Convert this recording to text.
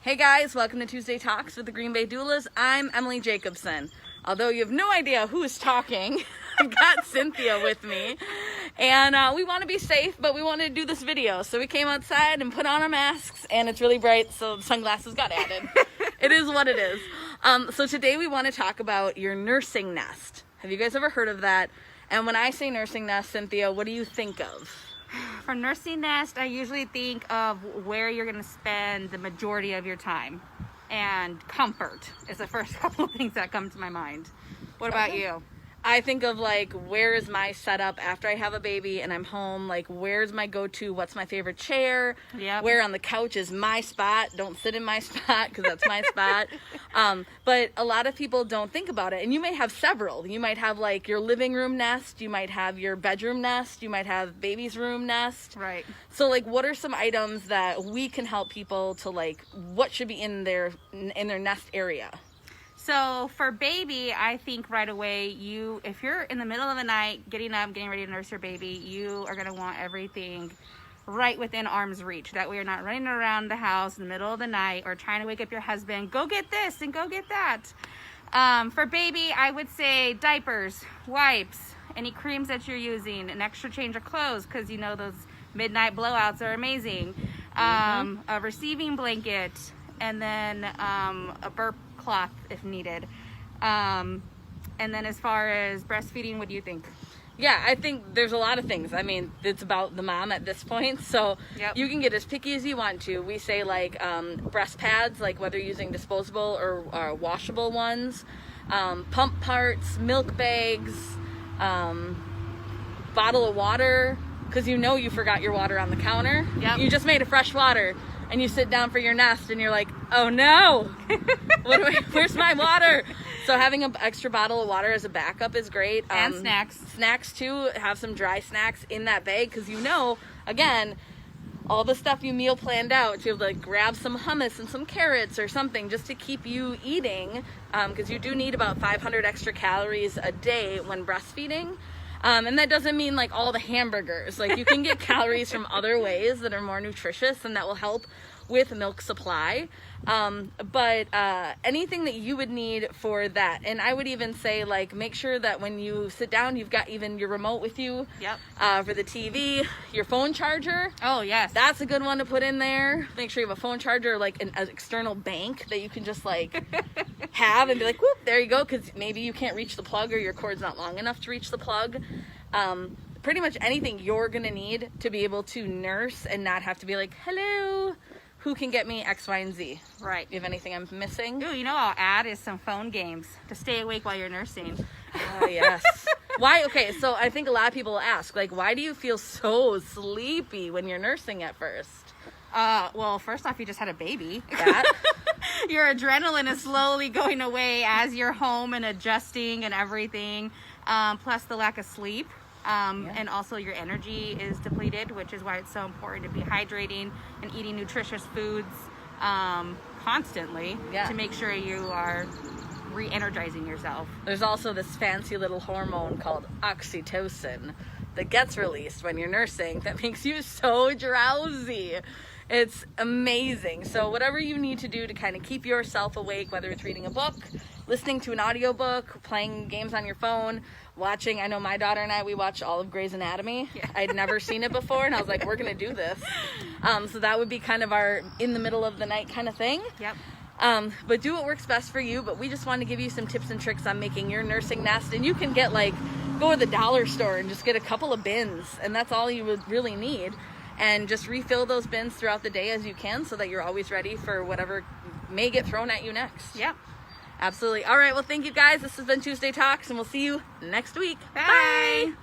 Hey guys, welcome to Tuesday Talks with the Green Bay Doulas. I'm Emily Jacobson. Although you have no idea who's talking, I've got Cynthia with me. And we want to be safe, but we wanted to do this video. So we came outside and put on our masks, and it's really bright, so the sunglasses got added. It is what it is. So today we want to talk about your nursing nest. Have you guys ever heard of that? And when I say nursing nest, Cynthia, what do you think of? For nursing nest, I usually think of where you're going to spend the majority of your time. And comfort is the first couple of things that come to my mind. What about you? I think of like, where is my setup after I have a baby and I'm home? Like, where's my go-to? What's my favorite chair? Yep. Where on the couch is my spot? Don't sit in my spot because that's my spot. But a lot of people don't think about it. And you may have several. You might have like your living room nest. You might have your bedroom nest. You might have baby's room nest. Right. So like, what are some items that we can help people to like, what should be in their nest area? So for baby, I think right away, if you're in the middle of the night, getting up, getting ready to nurse your baby, you are going to want everything right within arm's reach. That way you're not running around the house in the middle of the night or trying to wake up your husband, go get this and go get that. For baby, I would say diapers, wipes, any creams that you're using, an extra change of clothes because you know those midnight blowouts are amazing. A receiving blanket, and then a burp cloth if needed. And then as far as breastfeeding, what do you think? Yeah, I think there's a lot of things. I mean, it's about the mom at this point, so you can get as picky as you want to. We say like breast pads, like whether you're using disposable or washable ones, pump parts, milk bags, bottle of water, because you know you forgot your water on the counter. Yep. You just made a fresh water. And you sit down for your nest and you're like, oh no, where's my water? So having an extra bottle of water as a backup is great. And snacks. Snacks too, have some dry snacks in that bag because you know, again, all the stuff you meal planned out, to be able to like, grab some hummus and some carrots or something just to keep you eating because you do need about 500 extra calories a day when breastfeeding. And that doesn't mean like all the hamburgers. Like you can get calories from other ways that are more nutritious and that will help with milk supply. But anything that you would need for that. And I would even say like make sure that when you sit down, you've got even your remote with you. Yep. For the TV, your phone charger. Oh yes. That's a good one to put in there. Make sure you have a phone charger, like an external bank that you can just like have and be like, whoop, there you go. Because maybe you can't reach the plug or your cord's not long enough to reach the plug. Pretty much anything you're going to need to be able to nurse and not have to be like, hello, who can get me X, Y, and Z? Right. You have anything I'm missing? Ooh, you know I'll add is some phone games to stay awake while you're nursing. Yes. Why? Okay, so I think a lot of people ask, like, why do you feel so sleepy when you're nursing at first? Well, first off, you just had a baby. That. Your adrenaline is slowly going away as you're home and adjusting and everything. Plus the lack of sleep. And also your energy is depleted, which is why it's so important to be hydrating and eating nutritious foods constantly to make sure you are re-energizing yourself. There's also this fancy little hormone called oxytocin that gets released when you're nursing that makes you so drowsy. It's amazing. So whatever you need to do to kind of keep yourself awake, whether it's reading a book, listening to an audiobook, playing games on your phone, watching, I know my daughter and I, we watch all of Grey's Anatomy. Yeah. I'd never seen it before and I was like, we're going to do this. So that would be kind of our in the middle of the night kind of thing. Yep. But do what works best for you. But we just want to give you some tips and tricks on making your nursing nest. And you can get like, go to the dollar store and just get a couple of bins. And that's all you would really need. And just refill those bins throughout the day as you can so that you're always ready for whatever may get thrown at you next. Yep. Absolutely. All right. Well, thank you guys. This has been Tuesday Talks and we'll see you next week. Bye. Bye.